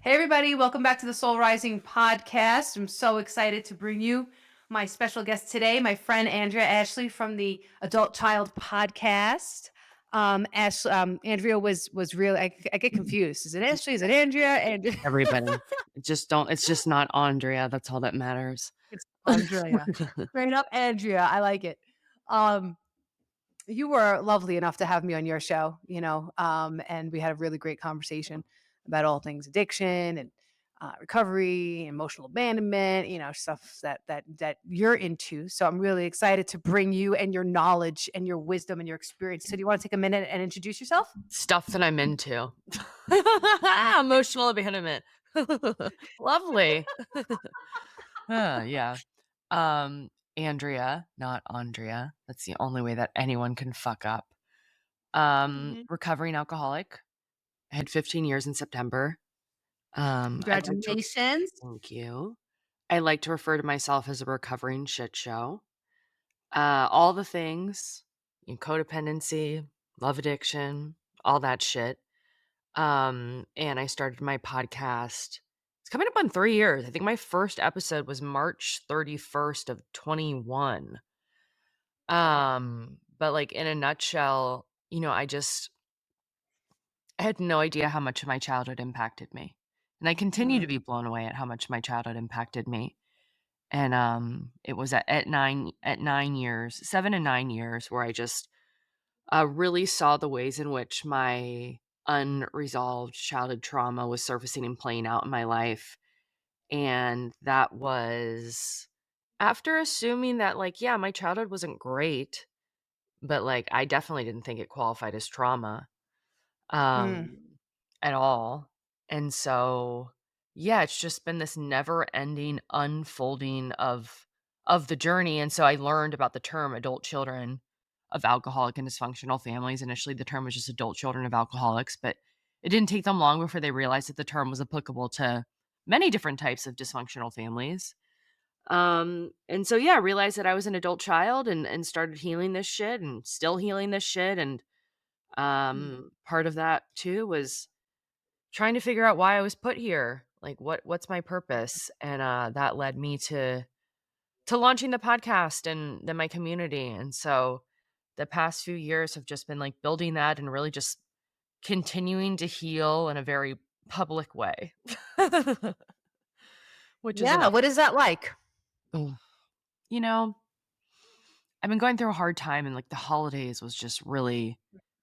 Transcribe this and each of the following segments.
Hey, everybody, welcome back to the Soul Rising podcast. I'm so excited to bring you my special guest today, my friend Andrea Ashley from the Adult Child podcast. Andrea was real. I get confused. Is it Ashley? Is it Andrea? And Everybody. It's just not Andrea, that's all that matters. it's Andrea. Straight up Andrea. I like it. Um, you were lovely enough to have me on your show, and we had a really great conversation about all things addiction and recovery, emotional abandonment, stuff that you're into. So I'm really excited to bring you and your knowledge and your wisdom and your experience. So do you want to take a minute and introduce yourself? Stuff that I'm into. Emotional abandonment. Lovely. Yeah. Um, Andrea, not Andrea. That's the only way that anyone can fuck up. Mhm. Recovering alcoholic. I had 15 years in September. I'd like to Congratulations. Thank you. I like to refer to myself as a recovering shit show. All the things, codependency, love addiction, all that shit. And I started my podcast. It's coming up on 3 years. I think my first episode was March 31st of 21. But like in a nutshell, I had no idea how much my childhood impacted me. And I continue to be Mm. blown away at how much my childhood impacted me. And it was at 9 years, 7 and 9 years where I just really saw the ways in which my unresolved childhood trauma was surfacing and playing out in my life. And that was after assuming that, like, yeah, my childhood wasn't great, but like, I definitely didn't think it qualified as trauma Mm. um, at all. And so, yeah, it's just been this never ending unfolding of the journey. And so I learned about the term adult children of alcoholic and dysfunctional families. Initially, the term was just adult children of alcoholics, but it didn't take them long before they realized that the term was applicable to many different types of dysfunctional families. And so yeah, I realized that I was an adult child and started healing this shit and still healing this shit. And Mm. part of that too was trying to figure out why I was put here. Like what's my purpose? And that led me to launching the podcast and then my community. And so the past few years have just been like building that and really just continuing to heal in a very public way. Which is Yeah. enough. What is that like? Ugh. You know, I've been going through a hard time and like the holidays was just really,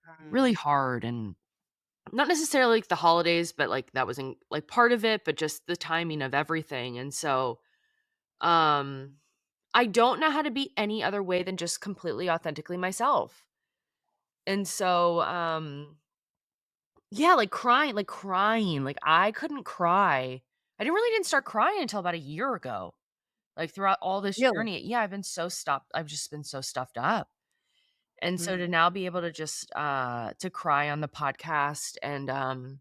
Mm. really hard and not necessarily like the holidays, but like that was in like part of it, but just the timing of everything. And so um I don't know how to be any other way than just completely authentically myself. And so yeah, like crying. Like I couldn't cry. I didn't start crying until about a year ago. Like throughout all this Really? journey. Yeah, I've just been so stuffed up. And so Mm. to now be able to just to cry on the podcast and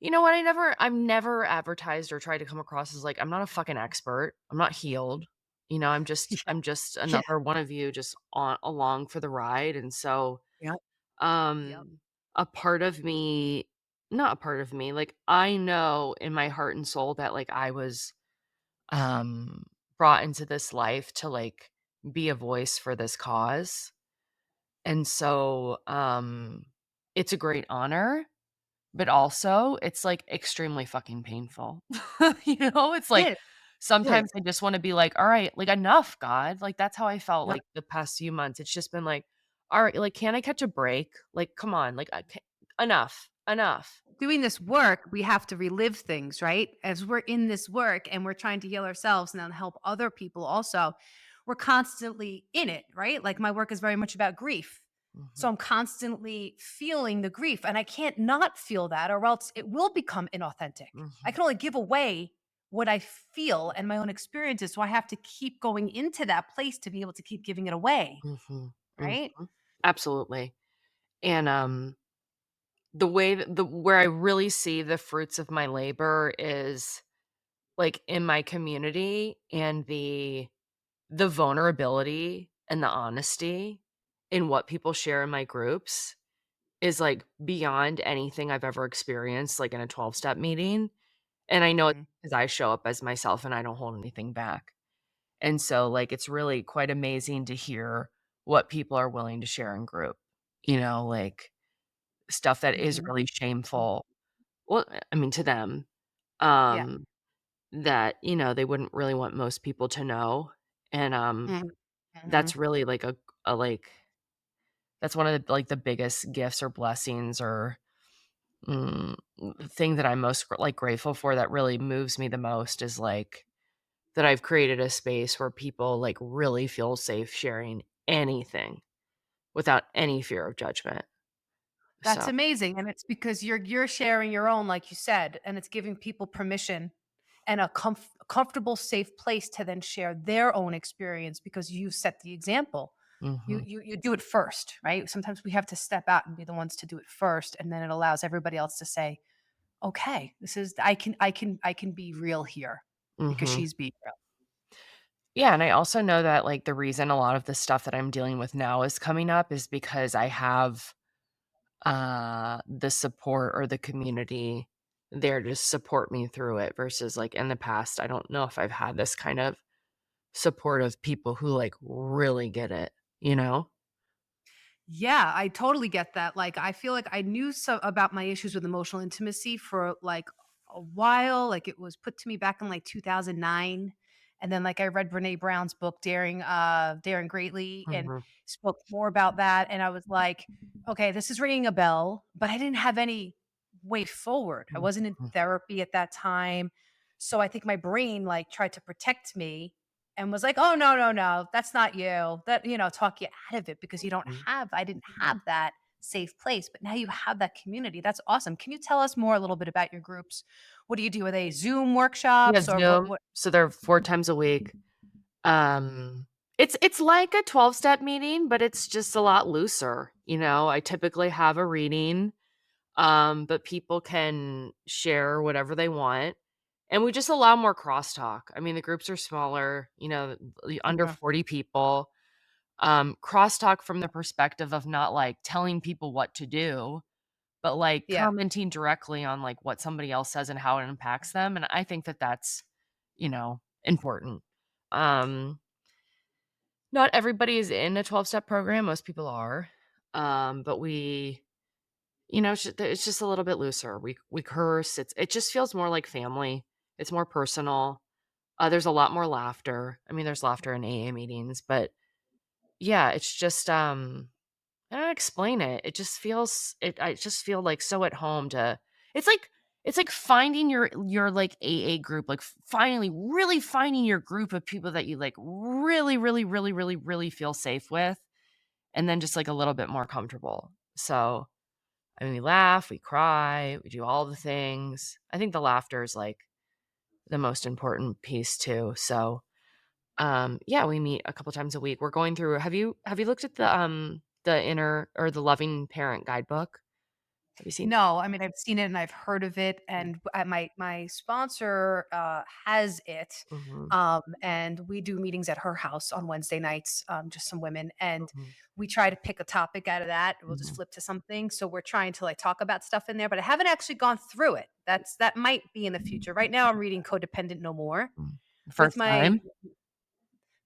you know what? I've never advertised or tried to come across as like I'm not a fucking expert. I'm not healed. Yeah. I'm just Yeah. another one of you just on along for the ride. And so Yep. Yep. um a part of me, not a part of me, like I know in my heart and soul that like I was um brought into this life to like be a voice for this cause. And so it's a great honor, but also, it's, like, extremely fucking painful. It's like, It sometimes is. I just wanna be like, "Alright, like, enough, God." Like, that's how I felt, Yep. like, the past few months. It's just been like, "Alright, like, can I catch a break? Like, come on, like, I ca enough, enough." Doing this work, we have to relive things, right? As we're in this work and we're trying to heal ourselves and then help other people also, we're constantly in it, right? Like my work is very much about grief. So Mhm, I'm constantly feeling the grief and I can't not feel that or else it will become inauthentic. I mhm, can only give away what I feel and my own experiences. So I have to keep going into that place to be able to keep giving it away, mhm, right? mhm. Absolutely. And, the way that the where I really see the fruits of my labor is, like, in my community and the vulnerability and the honesty in what people share in my groups is, like, beyond anything I've ever experienced, like, in a 12-step meeting, And I know it's Mhm. 'cause I show up as myself and I don't hold anything back. And so, like, it's really quite amazing to hear what people are willing to share in group, like, stuff that is Mhm. really shameful. Well, I mean, to them, Yeah. um, that, they wouldn't really want most people to know, and, Mhm. Mhm. that's really, like, a, like that's one of the, like, the biggest gifts or blessings or, mm, thing that I'm most, like, grateful for that really moves me the most is, like, that I've created a space where people, like, really feel safe sharing anything without any fear of judgment. That's So amazing, and it's because you're sharing your own, like you said, and it's giving people permission and a comfortable, safe place to then share their own experience because you set the example. mhm, You do it first, right? Sometimes we have to step out and be the ones to do it first, and then it allows everybody else to say, "Okay, this is I can be real here because mhm. she's being real." Yeah, and I also know that, like, the reason a lot of the stuff that I'm dealing with now is coming up is because I have, the support or the community there to support me through it versus, like, in the past, I don't know if I've had this kind of support of people who, like, really get it, you know? Yeah, I totally get that. Like, I feel like I knew so about my issues with emotional intimacy for like a while. Like, it was put to me back in like 2009. And then like I read Brene Brown's book, Daring Greatly, and Mhm, spoke more about that. And I was like, okay, this is ringing a bell, but I didn't have any way forward. I wasn't in mhm, therapy at that time. So I think my brain like tried to protect me and was like, "Oh, no, no, no, that's not you." That, talk you out of it because mhm. I didn't have that safe place, but now you have that community. That's awesome. Can you tell us more a little bit about your groups? What do you do? Are they Zoom Yeah, workshops or what Zoom, so they're 4 times a week. Um, it's like a 12-step meeting, but it's just a lot looser, I typically have a reading, but people can share whatever they want, and we just allow more crosstalk. I mean, the groups are smaller, under Okay. 40 people. Crosstalk from the perspective of not, like, telling people what to do, but, like, Yeah. commenting directly on, like, what somebody else says and how it impacts them, and I think that that's, important. Um Not everybody is in a 12-step program, most people are, but it's just a little bit looser. We curse, it just feels more like family, it's more personal, there's a lot more laughter. I mean, there's laughter in AA meetings, but yeah, it's just, I don't explain it, I just feel, like, so at home to it's like it's like finding your, like, AA group, like, finally really finding your group of people that you, like, really, really, really, really, really feel safe with, and then just, like, a little bit more comfortable. So, I mean, we laugh, we cry, we do all the things. I think the laughter is, like, the most important piece too. So, yeah, we meet a couple times a week. We're going through have you looked at the inner or the loving parent guidebook? Have you seen it? No, I mean, I've seen it and I've heard of it, and my sponsor has it, Mhm, and we do meetings at her house on Wednesday nights, just some women, and mhm, we try to pick a topic out of that. We'll just mhm, flip to something. So we're trying to like talk about stuff in there, but I haven't actually gone through it. That might be in the future. Right now, I'm reading Codependent No More mhm. with First my time?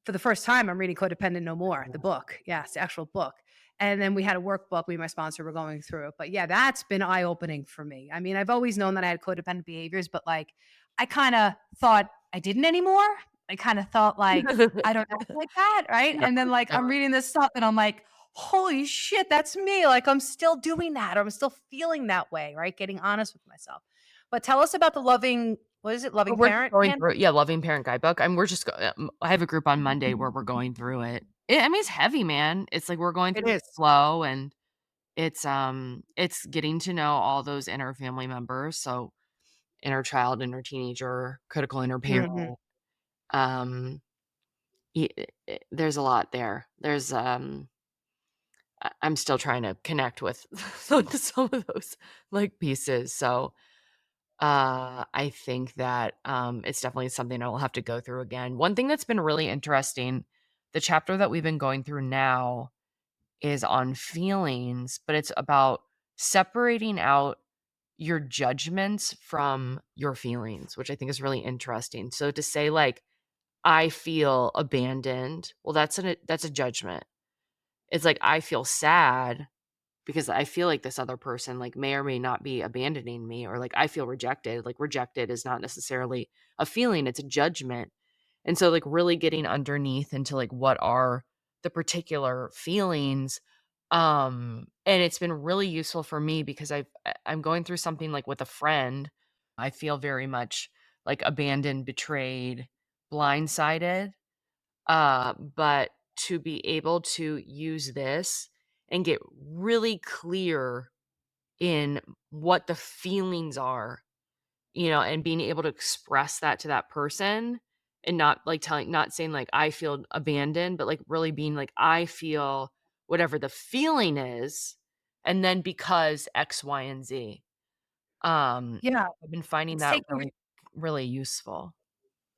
for the first time, I'm reading Codependent No More, the book. Yes, the actual book. And then we had a workbook. Me and my sponsor were going through it. But yeah, that's been eye opening for me. I mean, I've always known that I had codependent behaviors, but like I kind of thought I didn't anymore. I kind of thought like I don't act like that, right? No, And then like no. I'm reading this stuff and I'm like, holy shit, that's me. Like I'm still doing that or I'm still feeling that way, right? Getting honest with myself. But tell us about the loving, what is it, loving We're just parent going hand? through yeah, Loving Parent Guidebook. We're just I have a group on Monday where we're going through it. I mean, it's heavy, man. It's like we're going It through it is. slow, and it's getting to know all those inner family members, so inner child, inner teenager, critical inner parent. Mhm. Um, there's a lot there. I'm still trying to connect with some of those, like, pieces, so, I think that, it's definitely something I will have to go through again. One thing that's been really interesting, the chapter that we've been going through now is on feelings, but it's about separating out your judgments from your feelings, which I think is really interesting. So to say like, "I feel abandoned," well, that's a judgment. It's like, "I feel sad because I feel like this other person, like, may or may not be abandoning me," or like, "I feel rejected." Like, rejected is not necessarily a feeling, it's a judgment. And so, like, really getting underneath into, like, what are the particular feelings, and it's been really useful for me because I'm going through something, like, with a friend. I feel very much, like, abandoned, betrayed, blindsided, but to be able to use this and get really clear in what the feelings are, and being able to express that to that person and not like not saying like I feel abandoned, but like really being like I feel whatever the feeling is, and then because X, Y, and Z. Yeah, I've been finding it's that taking really, really useful.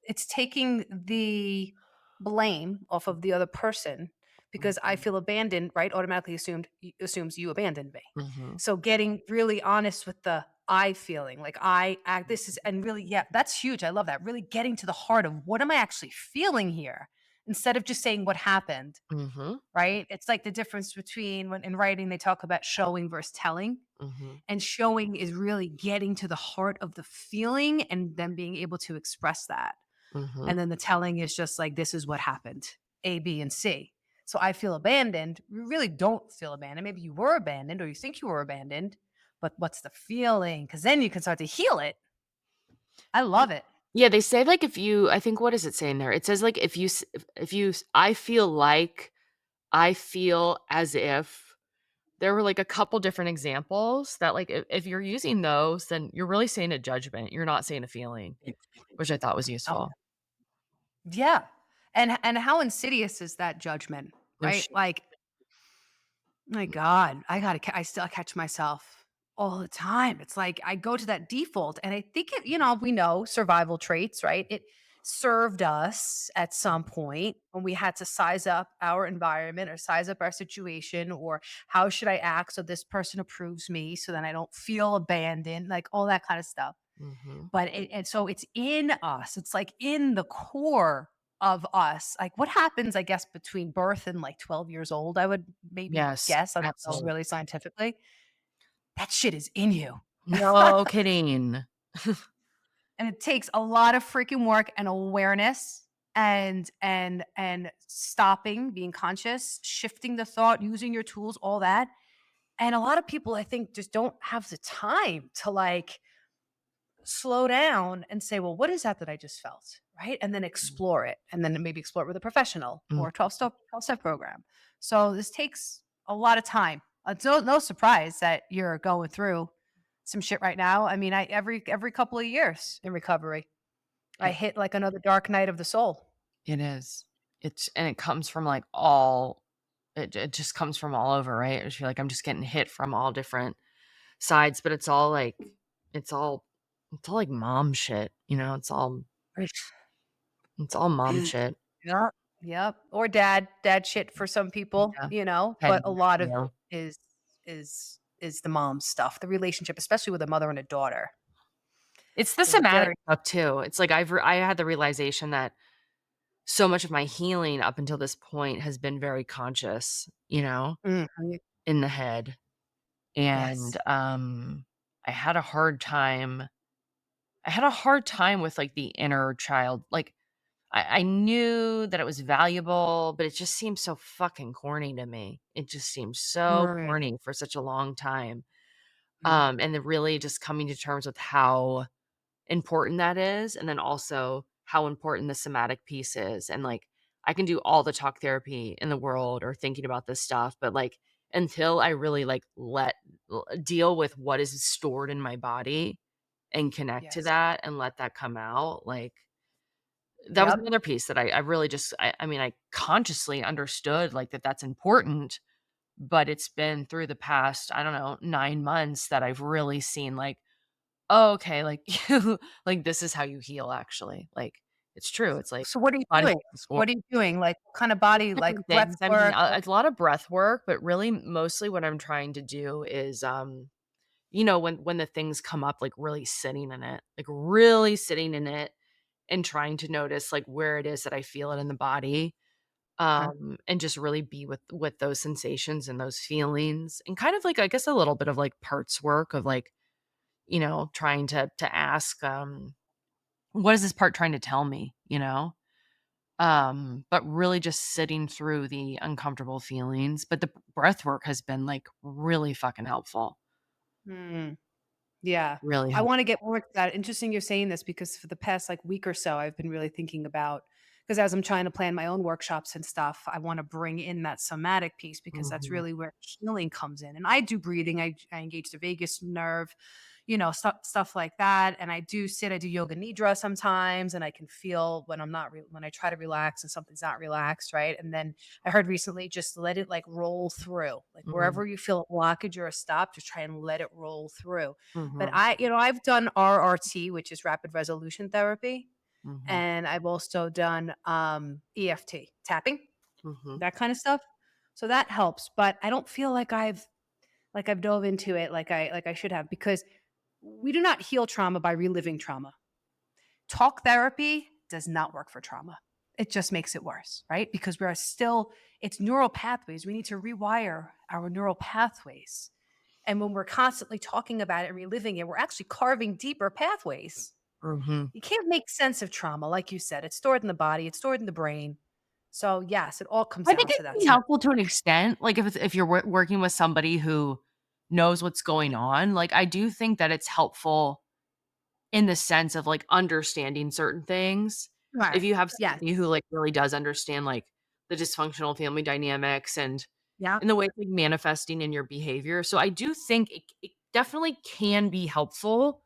it's taking the blame off of the other person because I Mhm, feel abandoned, right? Automatically assumes you abandoned me. mhm, So getting really honest with the I feeling, like I act this is and really, yeah, that's huge. I love that. Really getting to the heart of what am I actually feeling here instead of just saying what happened, mhm, right? It's like the difference between when in writing they talk about showing versus telling. mhm, And showing is really getting to the heart of the feeling and then being able to express that. mhm, And then the telling is just like, this is what happened, A, B, and C. So I feel abandoned. You really don't feel abandoned. Maybe you were abandoned or you think you were abandoned, but what's the feeling? Because then you can start to heal it. I love it. yeah, they say, like, if you I think what does it say in there? It says, like, if you s I feel like, I feel as if there were, like, a couple different examples that, like, if you're using those, then you're really saying a judgment, you're not saying a feeling, which I thought was Oh, useful. yeah. And how insidious is that judgment, No right? shit. Like, my God, I still catch myself all the time. It's like I go to that default and I think we know survival traits, right? It served us at some point when we had to size up our environment or size up our situation or how should I act so this person approves me so then I don't feel abandoned, like all that kind of stuff. Mhm. But and so it's in us. It's like in the core of us. Like what happens, I guess, between birth and like 12 years old, I would maybe Yes, guess. I don't know absolutely. really scientifically. That shit is in you. No kidding. And it takes a lot of freaking work and awareness and stopping, being conscious, shifting the thought, using your tools, all that. And a lot of people I think just don't have the time to like slow down and say, well, what is that I just felt? Right. And then explore it. And then maybe explore it with a professional or Mm. a 12 step program. So this takes a lot of time. It's no surprise that you're going through some shit right now. I mean, I every couple of years in recovery, I It hit like another dark night of the soul. it is. It's and it comes from, like, all it just comes from all over, right? I feel like I'm just getting hit from all different sides, but it's all it's all, like, mom shit, Right. it's all mom shit. Yep. Yep. Or dad shit for some people, Yeah. but a Petty, lot of you it know? is the mom stuff, the relationship, especially with a mother and a daughter. It's the Is somatic very stuff too. It's like I had the realization that so much of my healing up until this point has been very conscious, Mhm. in the head, and, Yes. I had a hard time with, like, the inner child, like, I knew that it was valuable, but it just seemed so fucking corny to me. It just seemed so Right. corny for such a long time, Mhm. and then really just coming to terms with how important that is, and then also how important the somatic piece is, and, like, I can do all the talk therapy in the world or thinking about this stuff, but, like, until I really, like, deal with what is stored in my body and connect to Yes. that and let that come out, like, that was Yep. another piece that I really just I mean, I consciously understood, like, that that's important, but it's been through the past, I don't know, 9 months that I've really seen, like, "Oh, okay, like, like, this is how you heal, actually." Like, it's true, it's like So what are you body doing? keeps score What are you doing? Like, what kind of body, like different breath things. I mean, work or it's a lot of breath work, but really mostly what I'm trying to do is, when the things come up, like really sitting in it and trying to notice like where it is that I feel it in the body, Okay. and just really be with those sensations and those feelings, and kind of like, I guess, a little bit of like parts work of like, trying to ask, what is this part trying to tell me, but really just sitting through the uncomfortable feelings. But the breath work has been like really fucking helpful. Hmm. Yeah. Really I helpful. wanna get more into that. Interesting you're saying this because for the past, like, week or so, I've been really thinking about, because as I'm trying to plan my own workshops and stuff, I wanna bring in that somatic piece because that's Mhm, really where healing comes in, and I do breathing, I engage the vagus nerve, stuff like that, and I do yoga nidra sometimes, and I can feel when I'm not re when I try to relax and something's not relaxed, right? And then I heard recently, just let it, like, roll through, like, mhm, wherever you feel a blockage or a stop, just try and let it roll through. But mhm, I've done RRT, which is rapid resolution therapy, mhm, and I've also done, EFT, tapping, mhm, that kind of stuff. So that helps, but I don't feel like I've dove into it like I should have, because we do not heal trauma by reliving trauma. Talk therapy does not work for trauma. It just makes it worse, right? Because we're still it's neural pathways. We need to rewire our neural pathways. And when we're constantly talking about it and reliving it, we're actually carving deeper pathways. mhm. You can't make sense of trauma, like you said. It's stored in the body, it's stored in the brain. So, yes, it all comes I think down it to that. can be helpful to an extent, like, if you're working with somebody who knows what's going on, like, I do think that it's helpful in the sense of, like, understanding certain things. If Right. you have Yes. somebody who, like, really does understand, like, the dysfunctional family dynamics Yeah. and the way it's, like, manifesting in your behavior, so I do think it definitely can be helpful.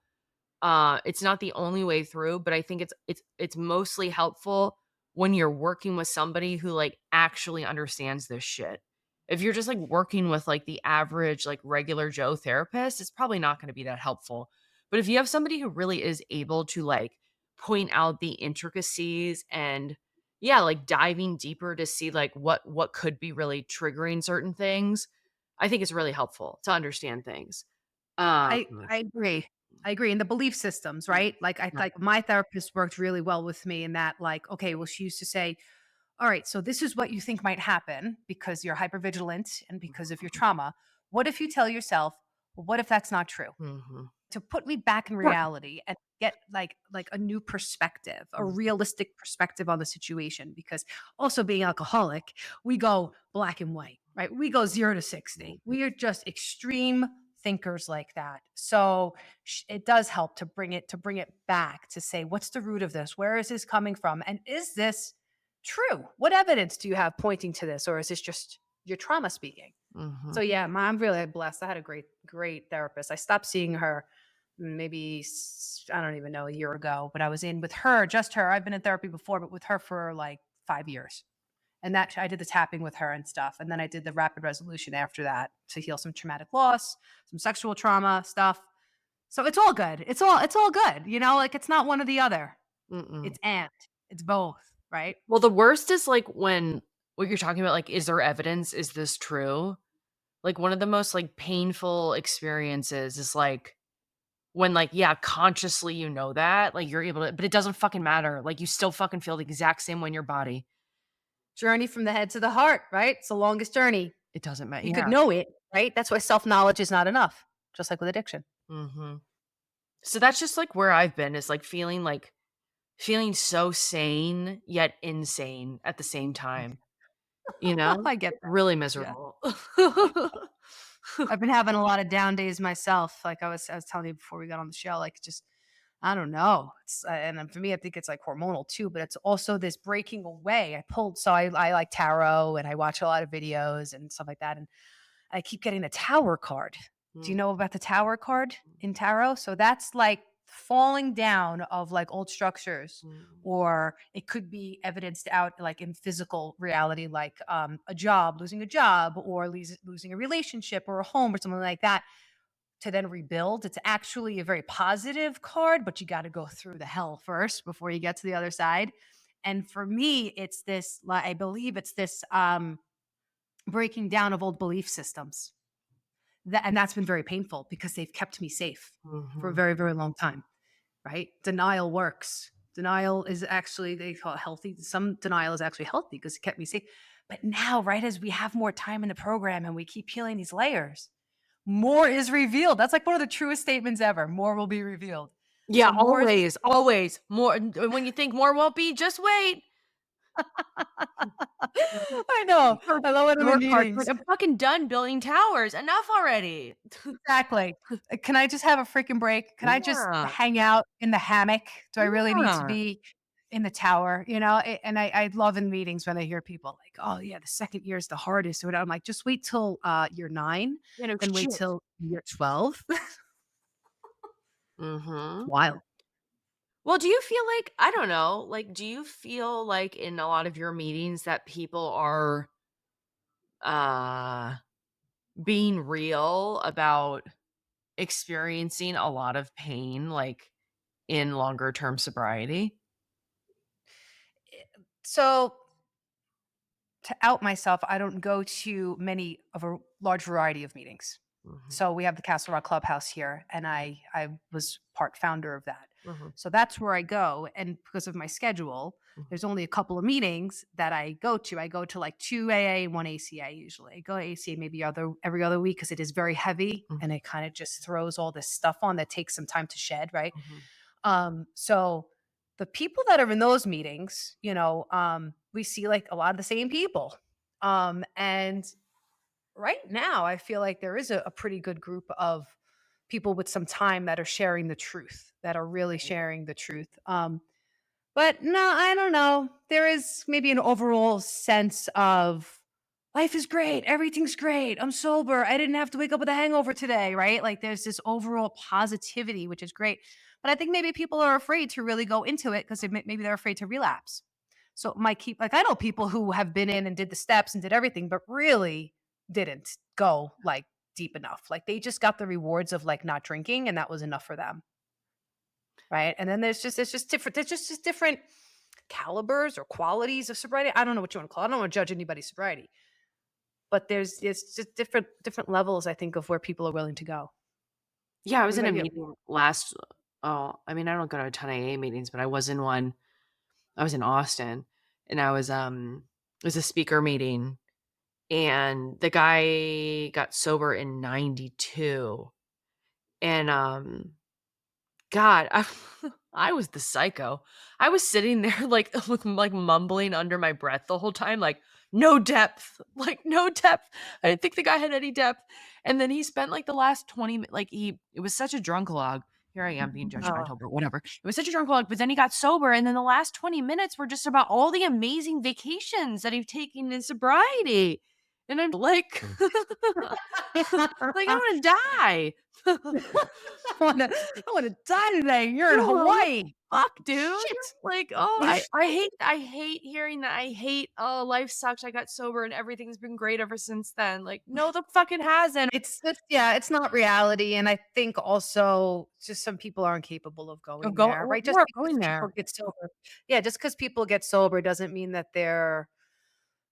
It's not the only way through, but I think it's mostly helpful when you're working with somebody who, like, actually understands this shit. If you're just, like, working with, like, the average, like, regular Joe therapist, it's probably not gonna be that helpful. But if you have somebody who really is able to, like, point out the intricacies and, yeah, like, diving deeper to see, like, what could be really triggering certain things, I think it's really helpful to understand things. Um I agree. I agree. And the belief systems, right? Like Yeah. like my therapist worked really well with me in that, like, okay, well, she used to say, all right, so this is what you think might happen because you're hypervigilant and because of your trauma. What if you tell yourself, well, what if that's not true? Mhm. To put me back in Sure. reality and get like a new perspective, a Mhm, realistic perspective on the situation. Because also being alcoholic, we go black and white, right? We go 0 to 60. mhm, We are just extreme thinkers like that. So it does help to bring it back to say, what's the root of this? Where is this coming from? And is this true? What evidence do you have pointing to this? Or is this just your trauma speaking? mhm, So yeah, I'm really blessed. I had a great therapist. I stopped seeing her maybe I don't even know, a year ago, but I was in with her, just her. I've been in therapy before, but with her for like 5 years. And that I did the tapping with her and stuff. And then I did the rapid resolution after that to heal some traumatic loss, some sexual trauma stuff. So it's all good. It's all good. Like it's not one or the other. mm-mm. It's and it's both, right? Well, the worst is, like, when what you're talking about, like, is there evidence? Is this true? Like, one of the most, like, painful experiences is, like, when, like, yeah, consciously you know that, like, you're able to but it doesn't fucking matter, like, you still fucking feel the exact same way in your body. Journey from the head to the heart, right? It's the longest journey. It doesn't matter. You could Yeah. know it, right? That's why self-knowledge is not enough, just like with addiction. Mhm. So that's just, like, where I've been is, like, feeling so sane, yet insane at the same time, you know? I get that. Really Yeah. miserable. I've been having a lot of down days myself. Like I was telling you before we got on the show, like just I don't know. And then for me, I think it's like hormonal too, but it's also this breaking away. I like tarot and I watch a lot of videos and stuff like that. And I keep getting the tower card. Do you Mm, know about the tower card in tarot? So that's like falling down of like old structures, mm, or it could be evidenced out like in physical reality, like a job, losing a job, or losing a relationship or a home or something like that, to then rebuild. It's actually a very positive card, but you got to go through the hell first before you get to the other side. And for me, it's this, I believe it's this breaking down of old belief systems, And that's been very painful because they've kept me safe for a Mhm. very, very long time, right? Denial works. Denial is actually, they call it healthy. Some denial is actually healthy because it kept me safe. But now, right, as we have more time in the program and we keep peeling these layers, more is revealed. That's like one of the truest statements ever. More will be revealed. Yeah, So more is always, always. More when you think more won't be, just wait. I know. I love it You in the work hard for meetings. it. I'm fucking done building towers. Enough already. Exactly. Can I just have a freaking break? Can I just Yeah, hang out in the hammock? Do I really need to yeah. be in the tower? And I love in meetings when I hear people like, "Oh yeah, the second year is the hardest." Or whatever. I'm like, just wait till year 9, You know, then wait shit. till year 12. It's Mhm. wild. Well, do you feel like I don't know, like, do you feel like in a lot of your meetings that people are, uh, being real about experiencing a lot of pain, like, in longer term sobriety? So to out myself, I don't go to many of a large variety of meetings. Mhm, So we have the Castle Rock Clubhouse here, and I was part founder of that. mhm, So that's where I go, and because of my schedule, mhm, there's only a couple of meetings that I go to. I go to like 2 AA, 1 ACA usually. I go to ACA maybe every other week because it is very heavy mhm, and it kind of just throws all this stuff on that takes some time to shed, right? mhm. So the people that are in those meetings, we see like a lot of the same people. And right now, I feel like there is a pretty good group of people with some time that are sharing the truth, that are really Right. sharing the truth. But no, I don't know. There is maybe an overall sense of life is great. Everything's great. I'm sober. I didn't have to wake up with a hangover today, right? Like there's this overall positivity, which is great. But I think maybe people are afraid to really go into it because maybe they're afraid to relapse. So it might keep, like, I know people who have been in and did the steps and did everything, but really didn't go like deep enough. Like they just got the rewards of like not drinking and that was enough for them. Right. And then it's just different. There's just different calibers or qualities of sobriety. I don't know what you want to call it. I don't want to judge anybody's sobriety, but it's just different levels, I think, of where people are willing to go. Yeah, I What was in a about you? meeting last I mean, I don't go to a ton of AA meetings, but I was in one. I was in Austin, and it was a speaker meeting, and the guy got sober in '92, and, God, I was the psycho. I was sitting there, like, with, like, mumbling under my breath the whole time, like, "No depth, like, no depth." I didn't think the guy had any depth, and then he spent, like, the last 20 mi like, he it was such a drunk-a-log. Here I am being Oh, judgmental, but whatever. It was such a drunk-a-log, but then he got sober, and then the last 20 minutes were just about all the amazing vacations that he've taken in sobriety, and I'm like like, I wanna die. I want to die today. You're in Oh, what Hawaii. the fuck, dude? Shit. Like, oh, I hate hearing that. I hate, "Oh, life sucks. I got sober and everything's been great ever since then." Like, no, the fucking hasn't. It's yeah, it's not reality, and I think also just some people aren't capable of Of going go there, right? Just we're because going people there. get sober, yeah, just because people get sober doesn't mean that they're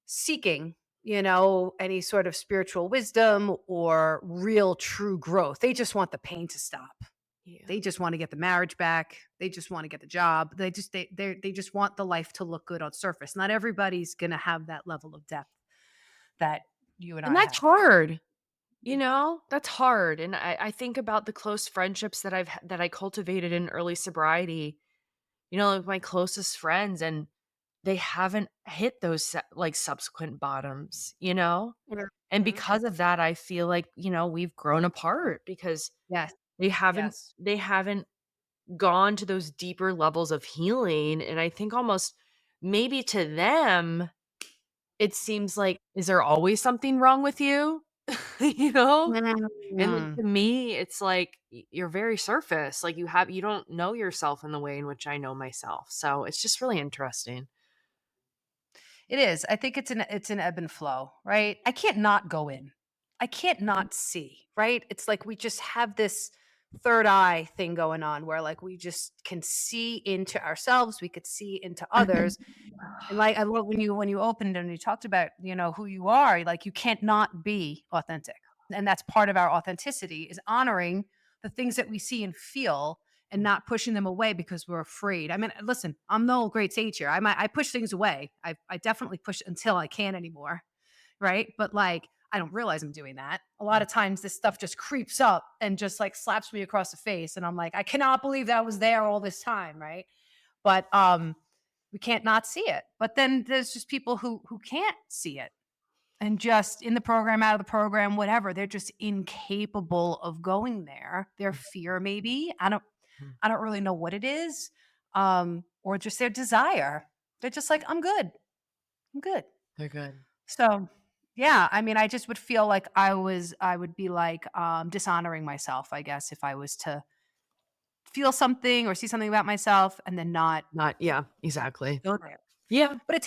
seeking, any sort of spiritual wisdom or real true growth. They just want the pain to stop. Yeah. They just want to get the marriage back. They just want to get the job. They just want the life to look good on surface. Not everybody's gonna have that level of depth that you and And I that's have. hard, you know? That's hard, and I think about the close friendships that I cultivated in early sobriety, like my closest friends, and they haven't hit those like, subsequent bottoms, you know? And Mhm. because of that, I feel like, we've grown apart because Yes. they haven't Yes. they haven't gone to those deeper levels of healing, and I think almost maybe to them, it seems like, "Is there always something wrong with you?" You know? And, like, Mm. to me, it's like, you're very surface, like, you don't know yourself in the way in which I know myself, so it's just really interesting. It is. I think it's an ebb and flow, right? I can't not go in. I can't not see, right? It's like we just have this third eye thing going on where like we just can see into ourselves, we could see into others. And like I love when you opened and you talked about, who you are, like you can't not be authentic. And that's part of our authenticity is honoring the things that we see and feel and not pushing them away because we're afraid. I mean, listen, I'm no great sage here. I push things away. I definitely push until I can't anymore, right? But like I don't realize I'm doing that. A lot of times this stuff just creeps up and just like slaps me across the face and I'm like, I cannot believe that was there all this time, right? But we can't not see it. But then there's just people who can't see it and just in the program, out of the program, whatever. They're just incapable of going there. Their fear, maybe. Mhm. I don't really know what it is. Or just their desire. They're just like, I'm good. I'm good. They're good. So yeah, I mean, I just would feel like I would be like dishonoring myself, I guess, if I was to feel something or see something about myself and then not Not yeah, exactly. go there. Yeah. But it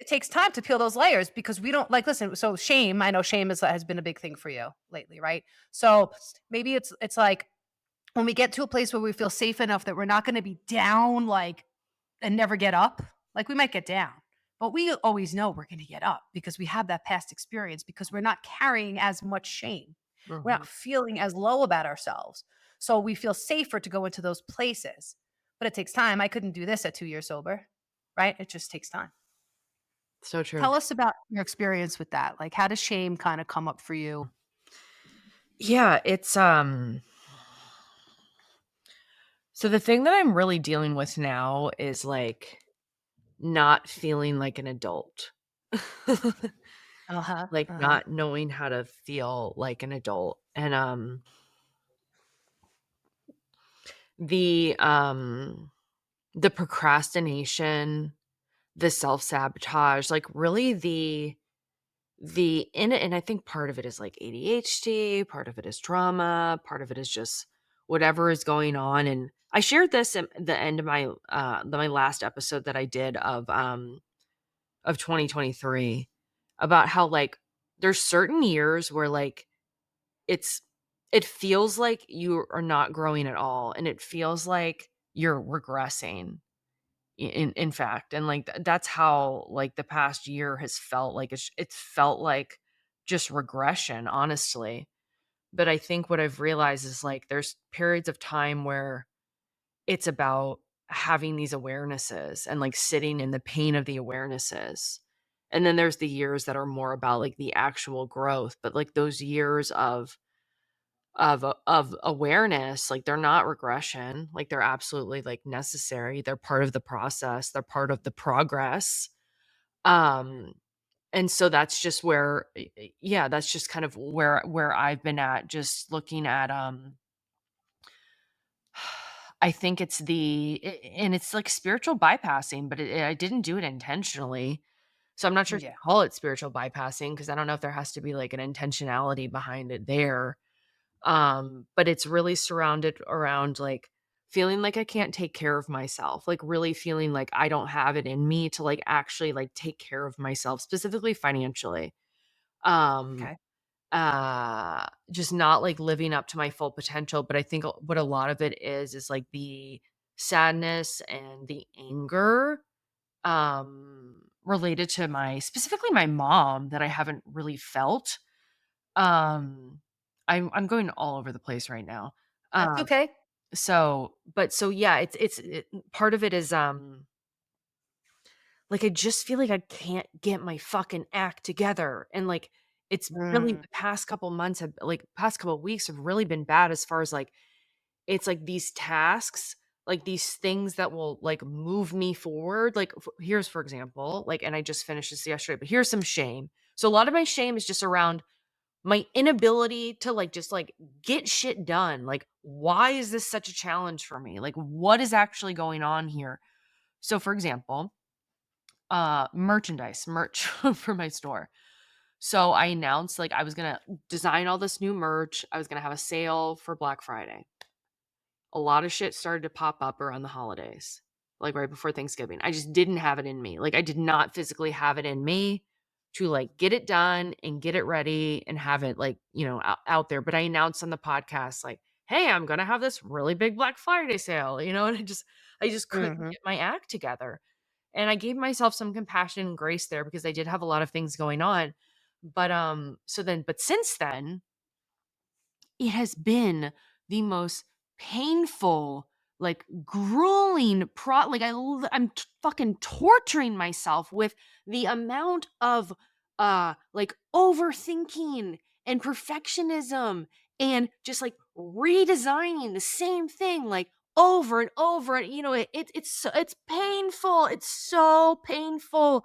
takes time to peel those layers because we don't like listen, so shame, I know shame has been a big thing for you lately, right? So maybe it's like when we get to a place where we feel safe enough that we're not going to be down like and never get up, like we might get down, but we always know we're going to get up because we have that past experience because we're not carrying as much shame. We're not Mhm. feeling as low about ourselves. So we feel safer to go into those places. But it takes time. I couldn't do this at 2 years sober, right? It just takes time. So true. Tell us about your experience with that. Like, how does shame kinda come up for you? Yeah, it's, so the thing that I'm really dealing with now is, like, not feeling like an adult. Uh-huh, Like, uh-huh. not knowing how to feel like an adult, and, the, um the procrastination, the self-sabotage, like, really the in it and I think part of it is, like, ADHD, part of it is trauma, part of it is just whatever is going on, and I shared this at the end of my last episode that I did of 2023 about how, like, there's certain years where, like, it's it feels like you are not growing at all, and it feels like you're regressing in fact, and, like, that's how, like, the past year has felt, like, it's felt like just regression, honestly, but I think what I've realized is, like, there's periods of time where it's about having these awarenesses and, like, sitting in the pain of the awarenesses, and then there's the years that are more about, like, the actual growth, but, like, those years of awareness, like, they're not regression, like, they're absolutely, like, necessary, they're part of the process, they're part of the progress, um, and so that's just where yeah, that's just kind of where I've been at, just looking at, I think it's and it's like spiritual bypassing, but I didn't do it intentionally, so I'm not sure to Yeah, call it spiritual bypassing because I don't know if there has to be, like, an intentionality behind it there. But it's really surrounded around, like, feeling like I can't take care of myself, like, really feeling like I don't have it in me to, like, actually, like, take care of myself, specifically financially. Um, okay. just not, like, living up to my full potential, but I think what a lot of it is, like, the sadness and the anger, related to my specifically my mom that I haven't really felt. Um, I'm going all over the place right now. That's Um, okay. yeah, part of it is, like, I just feel like I can't get my fucking act together, and, like, it's really Mm, the past couple months have like, past couple weeks have really been bad as far as, like, it's like these tasks, like, these things that will, like, move me forward, like, here's for example, like, and I just finished this yesterday, but here's some shame. So a lot of my shame is just around my inability to, like, just, like, get shit done, like, why is this such a challenge for me? Like, what is actually going on here? So, for example, merch for my store. So, I announced, like, I was gonna design all this new merch, I was gonna have a sale for Black Friday. A lot of shit started to pop up around the holidays, like, right before Thanksgiving. I just didn't have it in me. Like, I did not physically have it in me to, like, get it done and get it ready and have it, like, out there. But I announced on the podcast, like, "Hey, I'm gonna have this really big Black Friday sale," and I just couldn't mhm, get my act together. And I gave myself some compassion and grace there because I did have a lot of things going on. But since then it has been the most painful, like, grueling like, fucking torturing myself with the amount of, like, overthinking and perfectionism and just, like, redesigning the same thing, like, over and over, and, it's painful, it's so painful,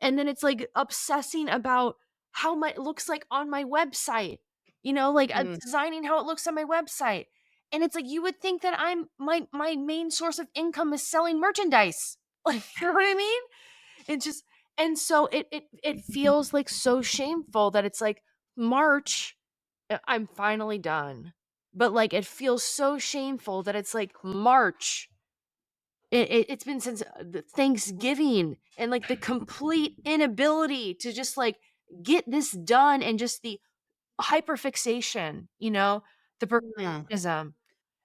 and then it's, like, obsessing about how my it looks like on my website, like, Mm, designing how it looks on my website, and it's like, you would think that my main source of income is selling merchandise. Like, you know what I mean? It just and so it feels, like, so shameful that it's like, March, I'm finally done, but, like, it feels so shameful that it's, like, March. It's been since, the Thanksgiving, and, like, the complete inability to just, like, get this done, and just the hyperfixation, the mm, perfectionism,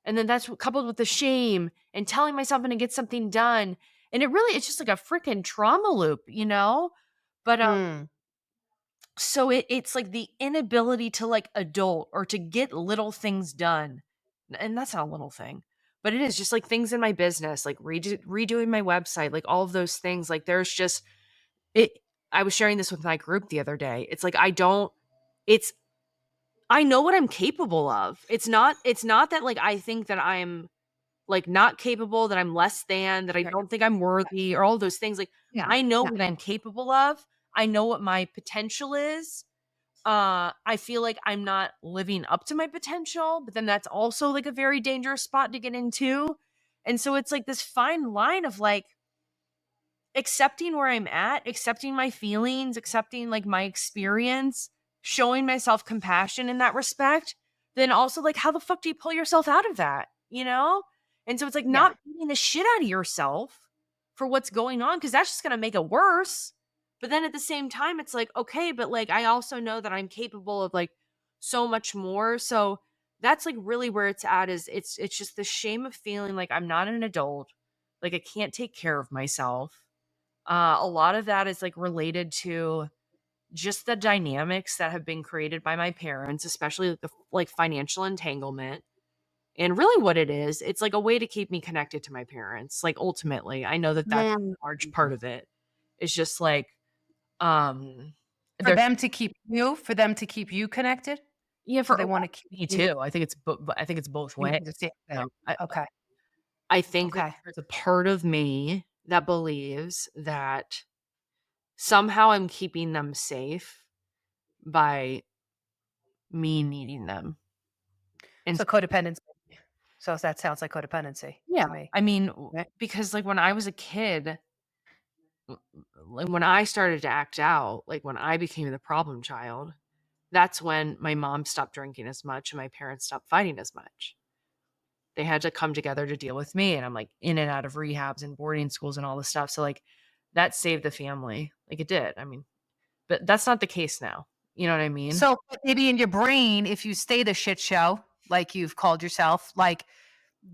and then that's coupled with the shame and telling myself I'm gonna get something done, and it's just like a freaking trauma loop, But, mm. so it's like the inability to, like, adult or to get little things done, and that's not a little thing, but it is just, like, things in my business, like, redoing my website, like, all of those things, like, there's just it I was sharing this with my group the other day. It's like, it's I know what I'm capable of. It's not that, like, I think that I'm, like, not capable, that I'm less than, that I Right. don't think I'm worthy, or all those things, like, Yeah. I know Yeah. what I'm capable of. I know what my potential is. I feel like I'm not living up to my potential, but then that's also, like, a very dangerous spot to get into. And so it's like this fine line of, like, accepting where I'm at, accepting my feelings, accepting, like, my experience, showing myself compassion in that respect, then also, like, how the fuck do you pull yourself out of that, you know? And so it's like Yeah. not beating the shit out of yourself for what's going on, because that's just gonna make it worse. But then at the same time, it's like, okay, but, like, I also know that I'm capable of, like, so much more. So that's, like, really where it's at, is it's just the shame of feeling like I'm not an adult, like I can't take care of myself. A lot of that is, like, related to just the dynamics that have been created by my parents, especially, like, financial entanglement. And really what it is, it's like a way to keep me connected to my parents. Like, ultimately, I know that that's Mm. a large part of it. It's just like, um, there's For them to keep you connected? yeah, So for they wanna keep me you too. I think it's both you ways. understand You that. know, I Okay. I think that Okay. there's a part of me that believes that somehow I'm keeping them safe by me needing them. And So codependency. So that sounds like codependency yeah, to me. I mean, Right? because, like, when I was a kid, like, when I started to act out, like, when I became the problem child, that's when my mom stopped drinking as much and my parents stopped fighting as much. They had to come together to deal with me, and I'm, like, in and out of rehabs and boarding schools and all this stuff, so, like, that saved the family, like, it did, I mean, but that's not the case now, you know what I mean? So, but maybe in your brain, if you stay the shit show, like you've called yourself, like,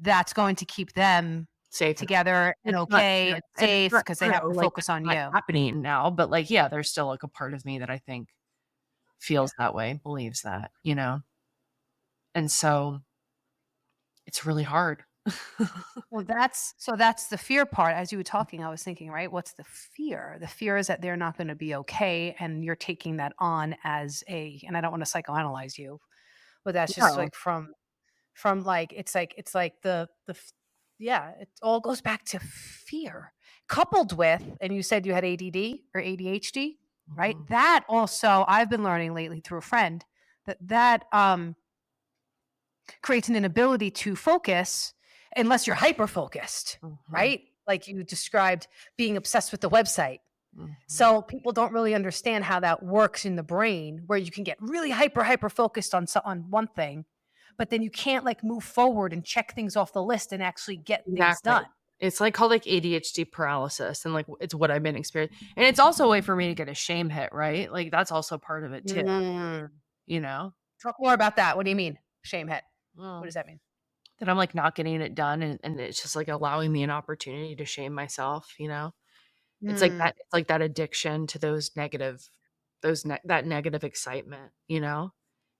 that's going to keep them Safe and together and it's not okay true, and and it's safe not because they have true, to like, focus that's on not you. happening now, but, like, yeah, there's still, like, a part of me that I think feels that way, believes that, And so it's really hard. Well, that's the fear part. As you were talking, I was thinking, right? What's the fear? The fear is that they're not gonna be okay, and you're taking that on as a and I don't wanna psychoanalyze you, but that's just, No. like, from, like it's like the f yeah, it all goes back to fear, coupled with and you said you had ADD or ADHD, right? Mhm, That also I've been learning lately through a friend that creates an inability to focus unless you're hyper focused, mhm, right? Like you described being obsessed with the website. mhm. So people don't really understand how that works in the brain where you can get really hyper focused on one thing, but then you can't like move forward and check things off the list and actually get things Exactly. done. It's, like, called, like, ADHD paralysis, and, like, it's what I've been experiencing, and it's also a way for me to get a shame hit, right? Like, that's also part of it too, Mm. you know? Talk more about that. What do you mean? Shame hit. What Well, does that mean? that I'm, like, not getting it done, and it's just, like, allowing me an opportunity to shame myself, Mm. It's like that addiction to those negative that negative excitement,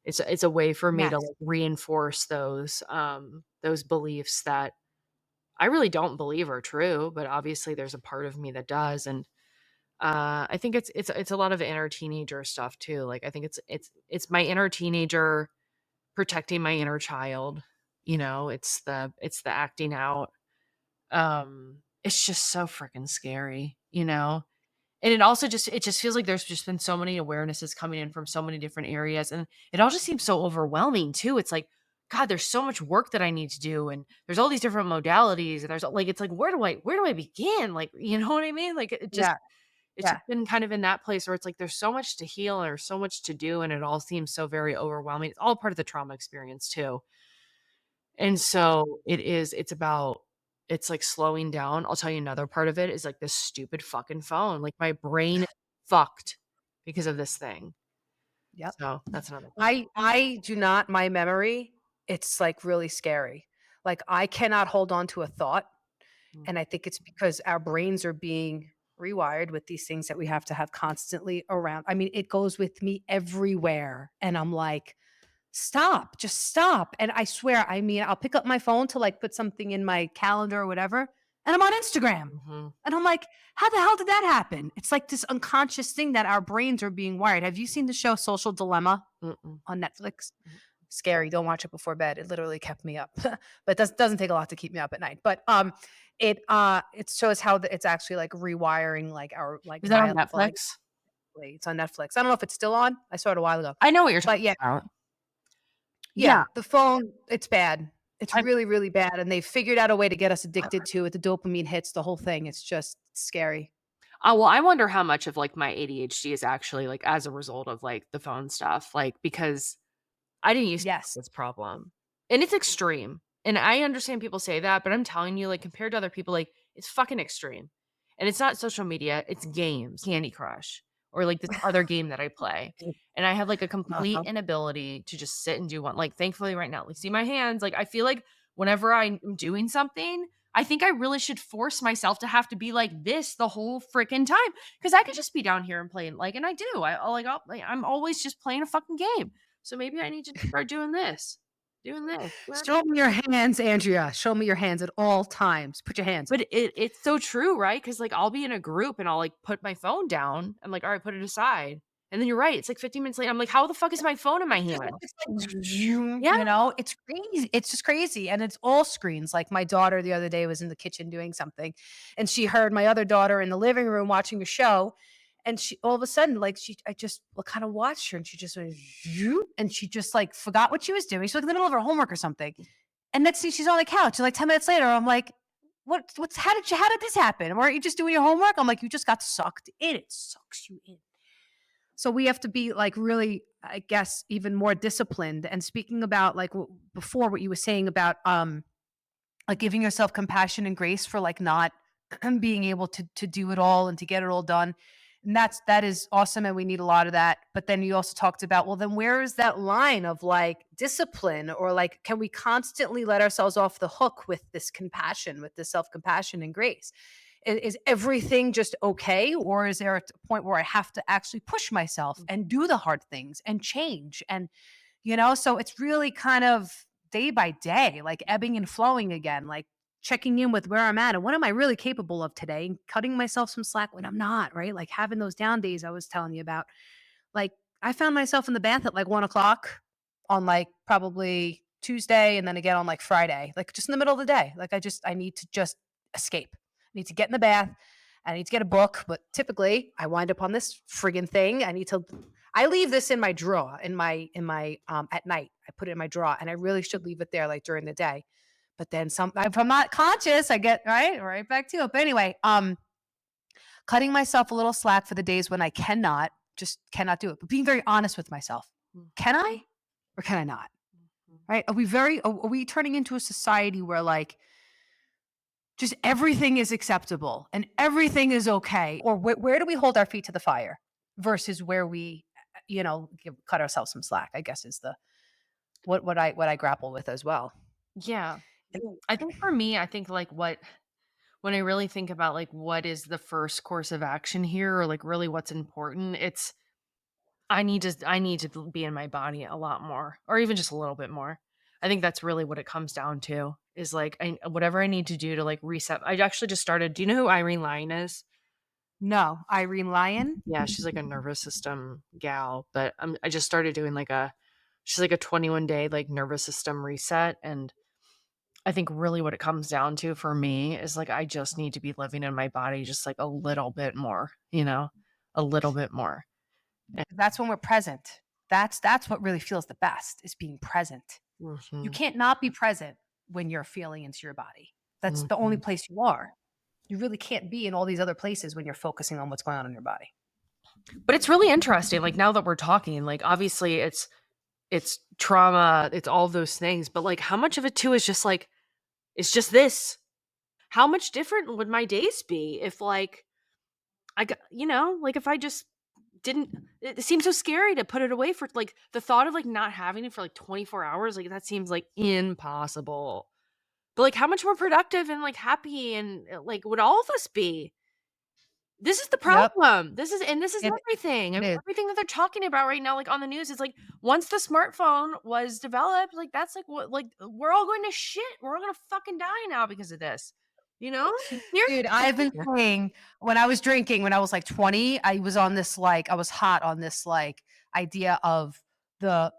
It's a way for me to, Yes. like, reinforce those beliefs that I really don't believe are true, but obviously there's a part of me that does, and, I think it's a lot of inner teenager stuff too, like, I think it's my inner teenager protecting my inner child, it's the acting out. It's just so freaking scary, you know? And it just feels like there's just been so many awarenesses coming in from so many different areas, and it all just seems so overwhelming too. It's like, God, there's so much work that I need to do, and there's all these different modalities, and there's like it's like where do I begin? Like, you know what I mean? Like Yeah. it's Yeah. just been kind of in that place where it's like there's so much to heal and there's so much to do, and it all seems so very overwhelming. It's all part of the trauma experience too. And so it's like slowing down. I'll tell you another part of it is like this stupid fucking phone. Like my brain is fucked because of this thing. Yep. So that's another part. I do not my memory, it's, like, really scary. Like, I cannot hold on to a thought, Mm, and I think it's because our brains are being rewired with these things that we have to have constantly around. I mean, it goes with me everywhere, and I'm like, "Stop, just stop." And I swear, I mean, I'll pick up my phone to, like, put something in my calendar or whatever, and I'm on Instagram. mhm, And I'm like, "How the hell did that happen?" It's like this unconscious thing that our brains are being wired. Have you seen the show Social Dilemma mm-mm, on Netflix? mm. Scary, don't watch it before bed. It literally kept me up. But doesn't take a lot to keep me up at night. But, it shows how it's actually, like, rewiring, like, our, like, Is that on like, Netflix? it's on Netflix. I don't know if it's still on. I saw it a while ago. I know what you're talking But yeah. about. Yeah, Yeah, the phone, it's bad. It's I'm really, really bad, and they've figured out a way to get us addicted to it. The dopamine hits, the whole thing. It's just scary. well, I wonder how much of like my ADHD is actually like as a result of like the phone stuff. Like because I didn't used to have Yes. this problem, and it's extreme, and I understand people say that, but I'm telling you, like, compared to other people, like, it's fucking extreme, and it's not social media, it's games, Candy Crush, or, like, this other game that I play, and I have, like, a complete Uh-huh. inability to just sit and do one like, thankfully, right now, like, see my hands, like, I feel like whenever I'm doing something, I think I really should force myself to have to be like this the whole freaking time, because I could just be down here and playing, like and I do, I'm always just playing a fucking game. So maybe I need to start doing this. Show me your hands, Andrea. Show me your hands at all times. Put your hands up. But it's so true, right? Because like, I'll be in a group and I'll, like, put my phone down. I'm like, "Alright, put it aside." And then you're right, it's like 15 minutes later, I'm like, "How the fuck is my phone in my hand?" It's like zoom, Yeah. it's crazy. It's just crazy, and it's all screens. Like, my daughter the other day was in the kitchen doing something, and she heard my other daughter in the living room watching a show, and she all of a sudden, like, I just kinda watched her, and she just went zoom, and she just, like, forgot what she was doing. She's, like, in the middle of her homework or something, and next thing she's on the couch, and, like, 10 minutes later, I'm like, What's how did this happen? Weren't you just doing your homework?" I'm like, "You just got sucked in. It sucks you in." So we have to be like really, I guess, even more disciplined. And speaking about like before what you were saying about like giving yourself compassion and grace for like not being able to do it all and to get it all done. And that is awesome and we need a lot of that. But then you also talked about, well, then where is that line of like discipline or like can we constantly let ourselves off the hook with this compassion, with this self-compassion and grace? Is everything just okay? Or is there a point where I have to actually push myself and do the hard things and change? And, so it's really kind of day by day, like ebbing and flowing again, like checking in with where I'm at and what am I really capable of today and cutting myself some slack when I'm not, right? Like having those down days I was telling you about. Like I found myself in the bath at like 1 o'clock on like probably Tuesday and then again on like Friday, like just in the middle of the day. Like I need to just escape. I need to get in the bath. I need to get a book, but typically I wind up on this friggin' thing. I leave this in my drawer at night. I put it in my drawer and I really should leave it there like during the day. But then if I'm not conscious, I get right back to it. But anyway, cutting myself a little slack for the days when I just cannot do it. But being very honest with myself. Mhm, Can I or can I not? mhm. Right? Are we turning into a society where like just everything is acceptable and everything is okay? Or where do we hold our feet to the fire versus where we, cut ourselves some slack? I guess is the what I grapple with as well. Yeah. And I think for me, I think, like, when I really think about, like, what is the first course of action here or, like, really what's important, I need to be in my body a lot more, or even just a little bit more. I think that's really what it comes down to, is, like, whatever I need to do to, like, reset. I actually just started. Do you know who Irene Lyon is? No, Irene Lyon? Yeah, she's like a nervous system gal, but, I just started doing, like, a she's like a 21-day, like, nervous system reset, and I think really what it comes down to for me is, like, I just need to be living in my body just, like, a little bit more, you know? A little bit more. And Because that's when we're present. That's what really feels the best, is being present. You mhm, can't not be present when you're feeling into your body. That's the only mhm. place you are. You really can't be in all these other places when you're focusing on what's going on in your body. But it's really interesting, like, now that we're talking, like, obviously, it's trauma, it's all those things, but, like, how much of it too is just, like, it's just this? How much different would my days be if, like, I got like, if I just didn't it seems so scary to put it away for, like, the thought of, like, not having it for, like, 24 hours, like, that seems, like, impossible. But, like, how much more productive and, like, happy and, like, would all of us be? This is the Yep. problem. This is It everything. I it mean, is. everything that they're talking about right now, like, on the news, is like, once the smartphone was developed, like, that's, like, what, like, we're all going to shit. We're all gonna fucking die now because of this, you know? Dude, I've been Yeah. saying when I was drinking when I was like 20, I was on this like I was hot on this like idea of the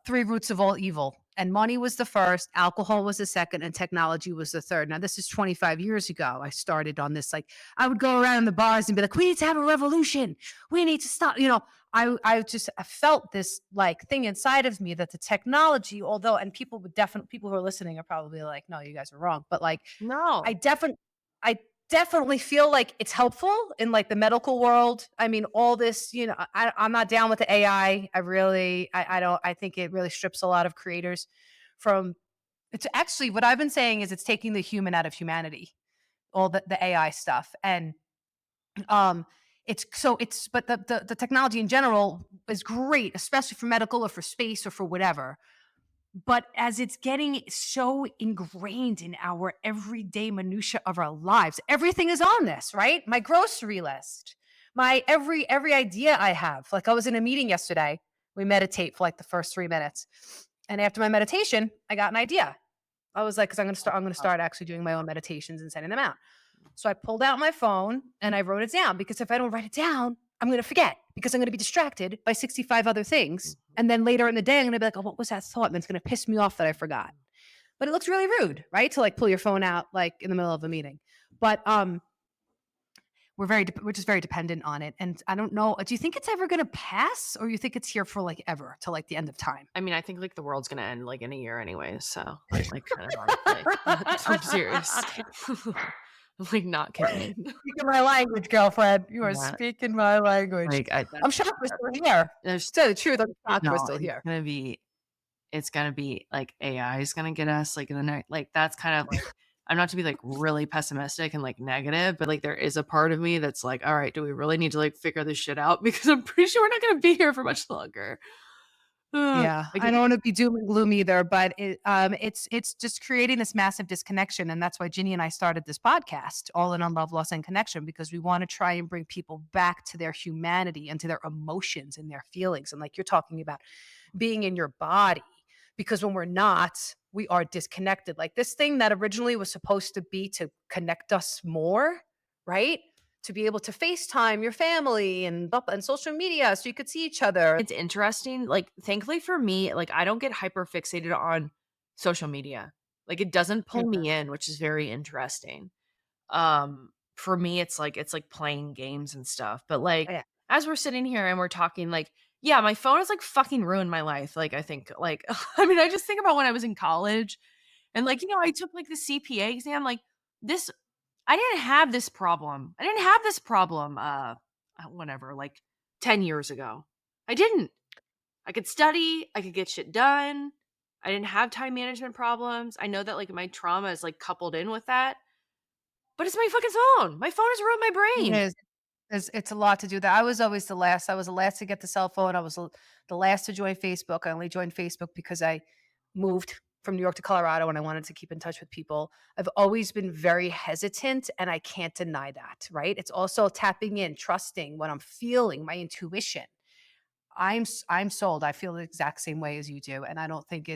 three roots of all evil. And money was the first, alcohol was the second, and technology was the third. Now, this is 25 years ago. I started on this. Like, I would go around in the bars and be like, we need to have a revolution. We need to stop. I felt this like thing inside of me that the technology, although, and people who are listening are probably like, no, you guys are wrong. But like, I No. definitely I definitely feel like it's helpful in, like, the medical world. I mean, all this, I'm not down with the AI. I don't I think it really strips a lot of creators from it's actually what I've been saying is it's taking the human out of humanity, all the AI stuff. And, um, it's but the technology in general is great, especially for medical or for space or for whatever. But as it's getting so ingrained in our everyday minutia of our lives, everything is on this, right? My grocery list, my every idea I have. Like, I was in a meeting yesterday. We meditate for like the first 3 minutes. And after my meditation, I got an idea. I was like, because I'm gonna start actually doing my own meditations and sending them out. So I pulled out my phone and I wrote it down, because if I don't write it down, I'm going to forget, because I'm going to be distracted by 65 other things. And then later in the day, I'm going to be like, oh, what was that thought? And it's going to piss me off that I forgot. But it looks really rude, right? To like pull your phone out like in the middle of a meeting. But we're just very dependent on it. And I don't know. Do you think it's ever going to pass, or you think it's here for like ever, to like the end of time? I mean, I think, like, the world's gonna end, like, in a year anyways, so, like, kind of honestly. I'm serious. I'm, like, not kidding. Speaking my language, girlfriend. You are Yeah, speaking my language. like, I I'm that's shocked we're still here. there's To tell you the truth, I'm shocked we're no, still here. it's gonna be, like, AI is gonna get us, like, in the next, like, that's kind of, like, I'm not to be, like, really pessimistic and, like, negative, but, like, there is a part of me that's like, "Alright, do we really need to, like, figure this shit out?" Because I'm pretty sure we're not gonna be here for much longer. Ugh, Yeah, I I get don't wanna be doom and gloom either, but it's just creating this massive disconnection, and that's why Ginny and I started this podcast, All In on Love, Loss, and Connection, because we wanna try and bring people back to their humanity and to their emotions and their feelings, and like you're talking about, being in your body, because when we're not, we are disconnected. Like, this thing that originally was supposed to be to connect us more, right? To be able to FaceTime your family and social media so you could see each other. it's interesting, like, thankfully for me, like, I don't get hyper fixated on social media. Like, it doesn't pull Mhm. me in, which is very interesting. For me, it's like playing games and stuff, but, like, Yeah. as we're sitting here and we're talking, like, yeah, my phone has, like, fucking ruined my life, like, I think, like, I mean, I just think about when I was in college and, like, I took, like, the CPA exam, like, this I didn't have this problem. I didn't have this problem, whatever, like, 10 years ago. I didn't. I could study, I could get shit done. I didn't have time management problems. I know that, like, my trauma is, like, coupled in with that, but it's my fucking phone. My phone has ruined my It brain. is. It's a lot to do that. I was always the last. I was the last to get the cell phone. I was the last to join Facebook. I only joined Facebook because I moved from New York to Colorado and I wanted to keep in touch with people. I've always been very hesitant, and I can't deny that, right? It's also tapping in, trusting what I'm feeling, my intuition. I'm sold. I feel the exact same way as you do, and I think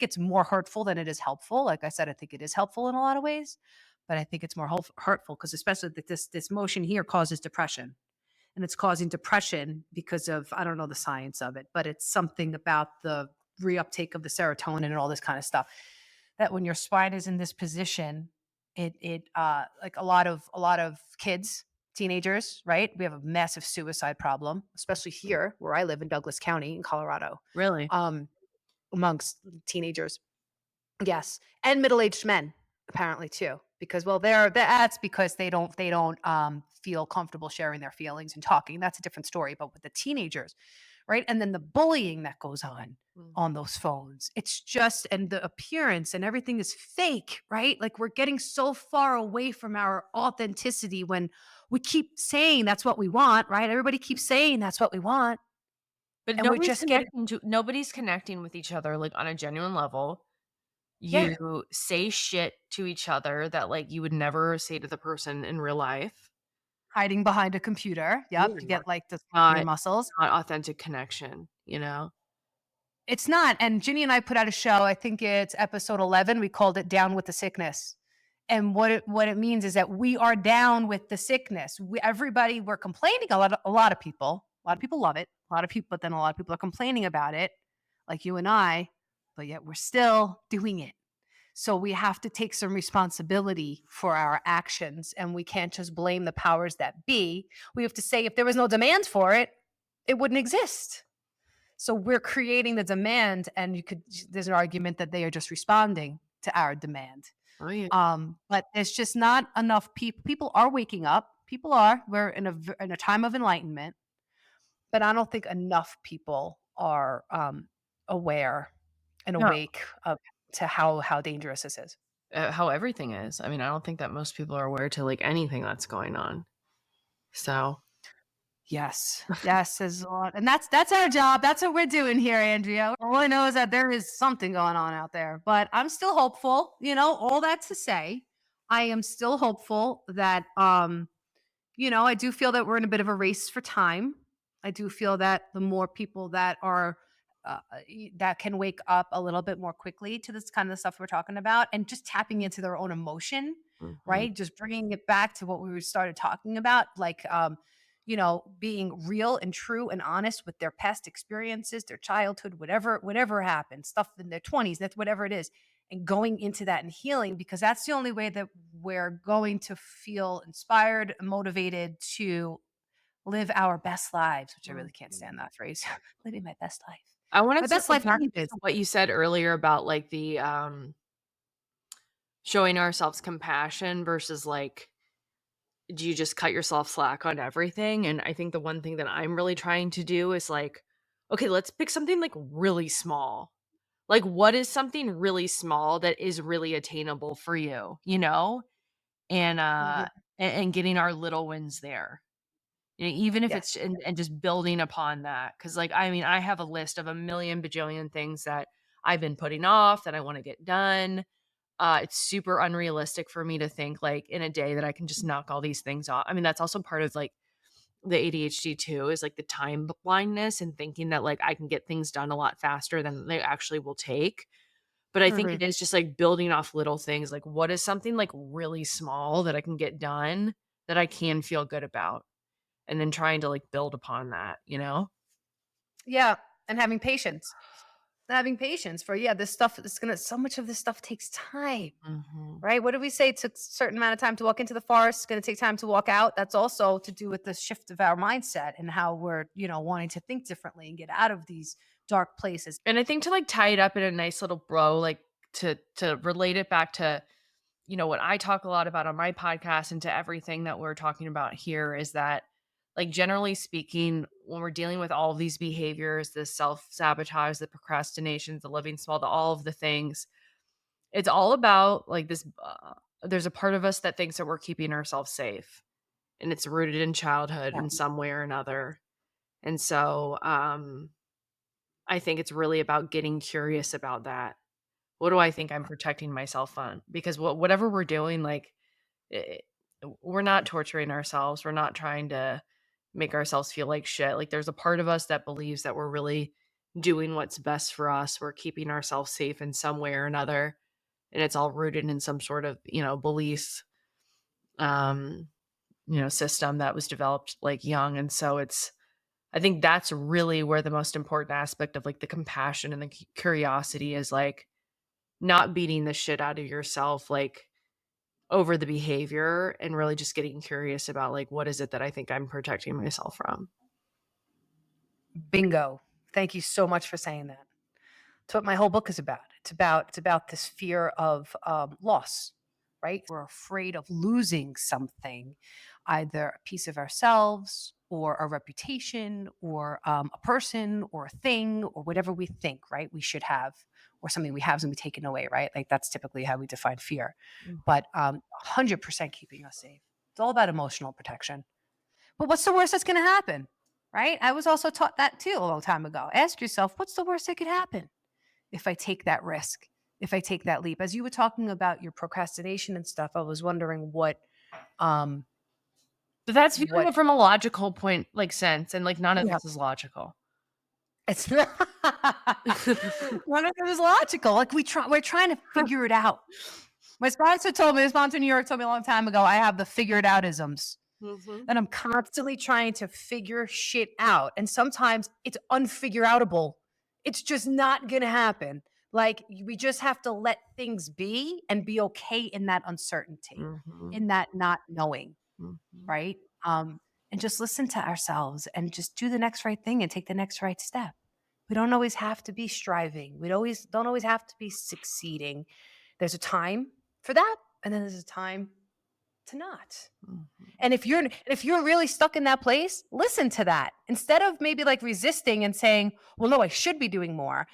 it's more hurtful than it is helpful. Like I said, I think it is helpful in a lot of ways, but I think it's more hurtful because especially that this motion here causes depression, and it's causing depression because of I don't know the science of it, but it's something about the reuptake of the serotonin and all this kind of stuff. That when your spine is in this position, like a lot of kids, teenagers, right? We have a massive suicide problem, especially here where I live in Douglas County in Colorado, Really? um, amongst teenagers. Yes, and middle-aged men apparently too, because well, that's because they don't feel comfortable sharing their feelings and talking. That's a different story. But with the teenagers, right, and then the bullying that goes on Mhm. those phones, it's just and the appearance and everything is fake, right? Like we're getting so far away from our authenticity when we keep saying that's what we want, right? Everybody keeps saying that's what we want, But and we're just getting nobody's connecting with each other, like, on a genuine level. yeah, You say shit to each other that, like, you would never say to the person in real life. hiding behind a computer. Yep, to Yeah. get like to your Not muscles. not authentic connection, you know? It's not, and Ginny and I put out a show, I think it's episode 11, we called it "Down with the Sickness," and what it means is that we are down with the sickness. We're complaining a lot of people love it, a lot of people but then a lot of people are complaining about it, like you and I, but yet we're still doing it. So we have to take some responsibility for our actions, and we can't just blame the powers that be. We have to say if there was no demand for it, it wouldn't exist. So we're creating the demand, and there's an argument that they are just responding to our demand. Oh, yeah. But there's just not enough people. People are waking up. People are. We're in a time of enlightenment, but I don't think enough people are aware and No, awake to how dangerous this is. how everything is. I mean, I don't think that most people are aware to, like, anything that's going on. So Yes. Yes, there's a lot, and that's our job, that's what we're doing here, Andrea. All I know is that there is something going on out there, but I'm still hopeful, all that to say, I am still hopeful that, I do feel that we're in a bit of a race for time. I do feel that the more people that are that can wake up a little bit more quickly to this kind of stuff we're talking about and just tapping into their own emotion, mhm. right? Just bringing it back to what we started talking about, like, being real and true and honest with their past experiences, their childhood, whatever happened, stuff in their 20s, that's whatever it is, and going into that and healing because that's the only way that we're going to feel inspired, motivated to live our best lives, which I really can't Mhm. stand that phrase. Living my best life. I wanna My best circle life back anyways. to what you said earlier about, like, showing ourselves compassion versus, like, do you just cut yourself slack on everything? And I think the one thing that I'm really trying to do is, like, okay, let's pick something, like, really small. Like, what is something really small that is really attainable for you, you know? And, Mhm. and getting our little wins there. Even if it's Yes. and just building upon that, because, like, I mean, I have a list of a million bajillion things that I've been putting off that I wanna get done. It's super unrealistic for me to think, like, in a day that I can just knock all these things off. I mean, that's also part of, like, the ADHD too, is, like, the time blindness and thinking that, like, I can get things done a lot faster than they actually will take. But I think Mhm. it is just, like, building off little things, like, what is something, like, really small that I can get done that I can feel good about? And then trying to, like, build upon that, you know? Yeah, and having patience. Having patience for yeah, this stuff is gonna so much of this stuff takes time. Mhm. Right? What did we say? It took a certain amount of time to walk into the forest. It's going to take time to walk out. That's also to do with the shift of our mindset and how we're, wanting to think differently and get out of these dark places. And I think to, like, tie it up in a nice little bow, like, to relate it back to, what I talk a lot about on my podcast and to everything that we're talking about here is that, like, generally speaking, when we're dealing with all of these behaviors, the self-sabotage, the procrastinations, the living small, the all of the things, it's all about, like, this, there's a part of us that thinks that we're keeping ourselves safe, and it's rooted in childhood Yeah. in some way or another. And so, I think it's really about getting curious about that. What do I think I'm protecting myself on? Because whatever we're doing, like, we're not torturing ourselves. We're not trying to make ourselves feel like shit. Like there's a part of us that believes that we're really doing what's best for us. We're keeping ourselves safe in some way or another. And it's all rooted in some sort of, beliefs, um, system that was developed like young. And so I think that's really where the most important aspect of like the compassion and the curiosity is, like not beating the shit out of yourself, like over the behavior, and really just getting curious about like, what is it that I think I'm protecting myself from? Bingo. Thank you so much for saying that. It's what my whole book is about. It's about this fear of loss, right? We're afraid of losing something, either a piece of ourselves or a reputation or a person or a thing or whatever we think, right? We should have, or something we have and be taken away, right? Like that's typically how we define fear. Mm. But 100% keeping us safe. It's all about emotional protection. But what's the worst that's going to happen? Right? I was also taught that too a long time ago. Ask yourself, what's the worst that could happen if I take that risk? If I take that leap? As you were talking about your procrastination and stuff, I was wondering um But that's viewing what it from a logical point, like sense, and like none of yeah, this is logical. it's not none of it is logical. Like we're trying to figure it out. My sponsor in New York told me a long time ago, I have the figure it out isms. Mhm. And I'm constantly trying to figure shit out. And sometimes it's unfigure outable. It's just not going to happen. Like we just have to let things be and be okay in that uncertainty, Mhm. in that not knowing, Mhm. right? And just listen to ourselves and just do the next right thing and take the next right step. We don't always have to be striving. We don't always have to be succeeding. There's a time for that, and then there's a time to not. Mhm. And if you're really stuck in that place, listen to that. Instead of maybe like resisting and saying, "Well, no, I should be doing more."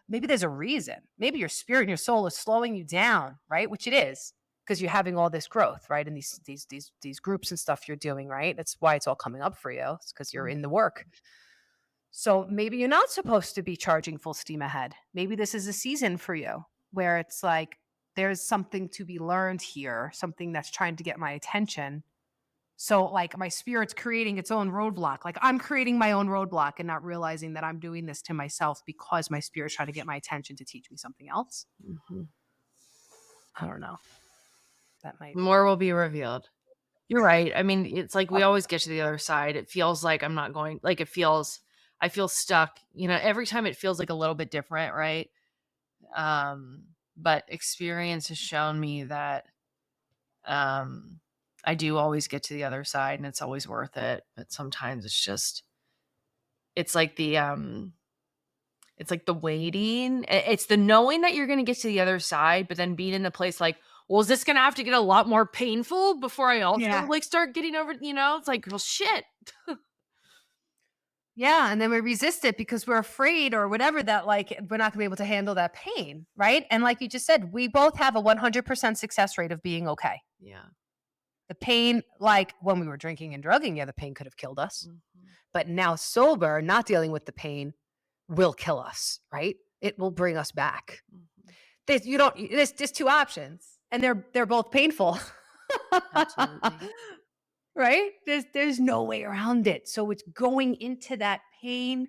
Maybe there's a reason. Maybe your spirit and your soul is slowing you down, right? Which it is, because you're having all this growth, right? And these groups and stuff you're doing, right? That's why it's all coming up for you. It's because you're in the work. So maybe you're not supposed to be charging full steam ahead. Maybe this is a season for you where it's like there's something to be learned here, something that's trying to get my attention, so, like, my spirit's creating its own roadblock. Like, I'm creating my own roadblock and not realizing that I'm doing this to myself because my spirit's trying to get my attention to teach me something else. Mhm. I don't know. That might. More will be revealed. You're right. I mean, it's like we Oh, always get to the other side. It feels like I'm not going, like I feel stuck, every time it feels like a little bit different, right? But experience has shown me that um I do always get to the other side and it's always worth it. But sometimes it's like it's like the waiting. It's the knowing that you're gonna get to the other side, but then being in the place like, well, is this gonna have to get a lot more painful before I also yeah. like start getting over, it's like, well shit. Yeah. And then we resist it because we're afraid or whatever that, like, we're not going to be able to handle that pain. Right. And like you just said, we both have a 100% success rate of being okay. Yeah. The pain, like when we were drinking and drugging, yeah, the pain could have killed us. Mhm. But now sober, not dealing with the pain will kill us, right? It will bring us back. Mhm. There's just two options, and they're both painful. Absolutely. Right? There's no way around it. So it's going into that pain,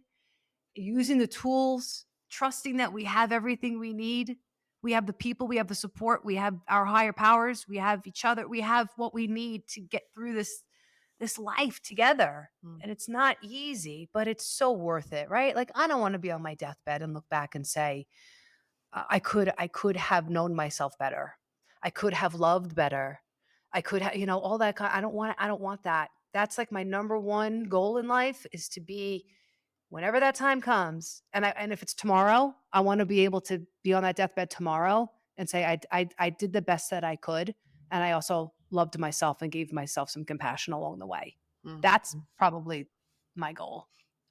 using the tools, trusting that we have everything we need. We have the people, we have the support, we have our higher powers, we have each other, we have what we need to get through this life together. Mm. And it's not easy, but it's so worth it, right? Like I don't want to be on my deathbed and look back and say, I could have known myself better. I could have loved better. I could have, all that I don't want that. That's like my number one goal in life is to be whenever that time comes, and if it's tomorrow, I want to be able to be on that deathbed tomorrow and say I did the best that I could, and I also loved myself and gave myself some compassion along the way. Mhm. That's probably my goal.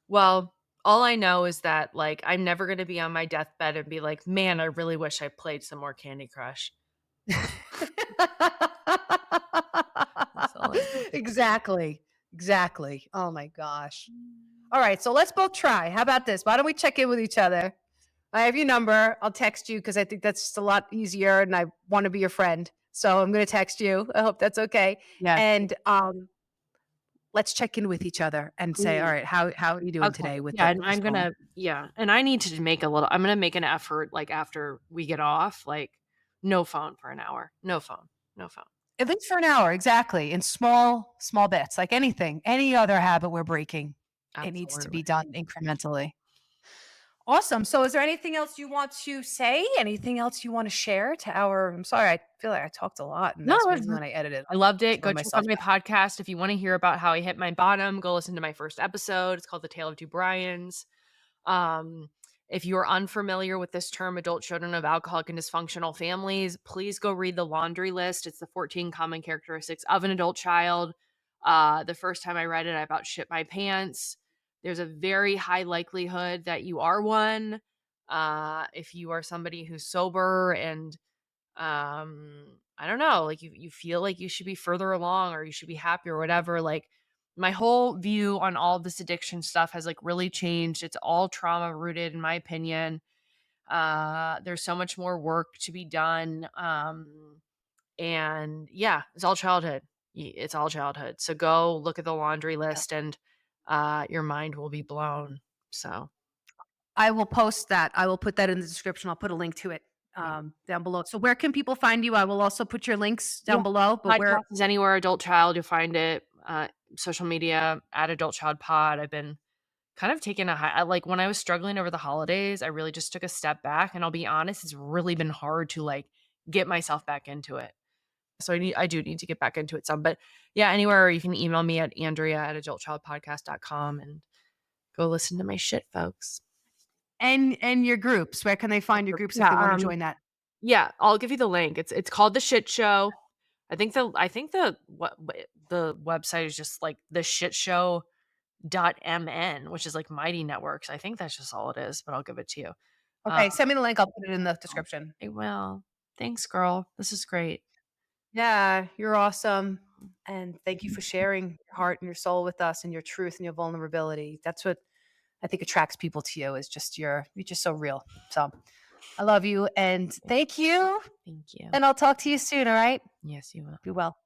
Well, all I know is that, like, I'm never gonna be on my deathbed and be like, "Man, I really wish I played some more Candy Crush." That's all I know. Exactly. Exactly. Oh my gosh. All right, so let's both try. How about this? Why don't we check in with each other? I have your number. I'll text you because I think that's just a lot easier and I want to be your friend. So I'm going to text you. I hope that's okay. Yeah, And let's check in with each other and say, all Ooh, right, how are you doing okay. today with Yeah, the and with the phone? and I need to make a little I'm gonna make an effort, like, after we get off, like, no phone for an hour. No phone. No phone. At least for an hour, exactly, in small bits, like anything, any other habit we're breaking, it needs to Absolutely. be done incrementally. Awesome. So is there anything else you want to say? Anything else you want to share to our I'm sorry, I feel like I talked a lot and No, that's it's maybe when I edited, I loved it. throw Go check myself out my back. podcast if you wanna hear about how I hit my bottom, go listen to my first episode. It's called The Tale of Two Brians. Um, if you're unfamiliar with this term, adult children of alcoholic and dysfunctional families, please go read the laundry list. It's the 14 common characteristics of an adult child. The first time I read it, I about shit my pants. There's a very high likelihood that you are one. If you are somebody who's sober and I don't know, like you feel like you should be further along or you should be happy or whatever, like my whole view on all this addiction stuff has like really changed. It's all trauma rooted in my opinion. There's so much more work to be done. And yeah, it's all childhood. It's all childhood. So go look at the laundry Yeah. list and your mind will be blown. So I will post that. I will put that in the description. I'll put a link to it, yeah. down below. So where can people find you? I will also put your links Yeah. down below, but where Podcast is anywhere adult child, you'll find it. Social media at adult child pod. I've been kind of taking a like when I was struggling over the holidays, I really just took a step back. And I'll be honest, it's really been hard to like get myself back into it. So I do need to get back into it some. But yeah, anywhere you can email me at Andrea at adultchildpodcast.com and go listen to my shit, folks. and your groups, where can they find your groups if Yeah, they wanna join that? yeah, I'll give you the link. It's called The Shit Show. I think the the website is just like the shit show .mn, which is like Mighty Networks. I think that's just all it is, but I'll give it to you. Um, Okay, send me the link, I'll put it in the description. I will. Thanks, girl. This is great. Yeah, you're awesome, and thank you for sharing your heart and your soul with us and your truth and your vulnerability. That's what I think attracts people to you is just you're just so real. So, I love you and thank you, Thank you. and I'll talk to you soon, all right? Yes, you will. Be well.